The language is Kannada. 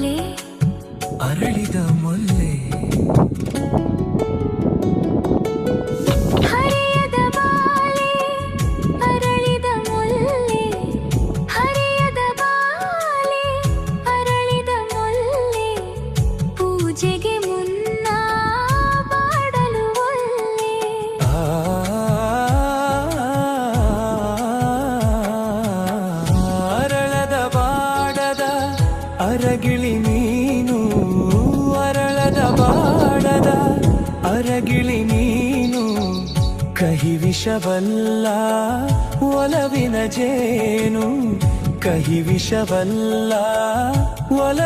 ಬಾಲೆ ಅರಳಿದ ಮೊಲ್ಲೆ ಹರಿಯದ ಬಾಲೆ ಅರಳಿದ ಮೊಲ್ಲೆ ಹರಿಯದ ಬಾಲೆ ಅರಳಿದ ಮೊಲ್ಲೆ ಪೂಜೆಗೆ ಮುನ್ನ ಬಾಡಲು ಒಲ್ಲೆ ಅರಳದ ಬಾಡದ ಅರಗಿಳಿ ನೀನು ಅರಳದ ಬಾಡದ ಅರಗಿಳಿ ನೀನು ಕಹಿ ವಿಷವಲ್ಲ ಒಲವಿನ ಜೇನು ಕಹಿ ವಿಷವಲ್ಲ ಒಲ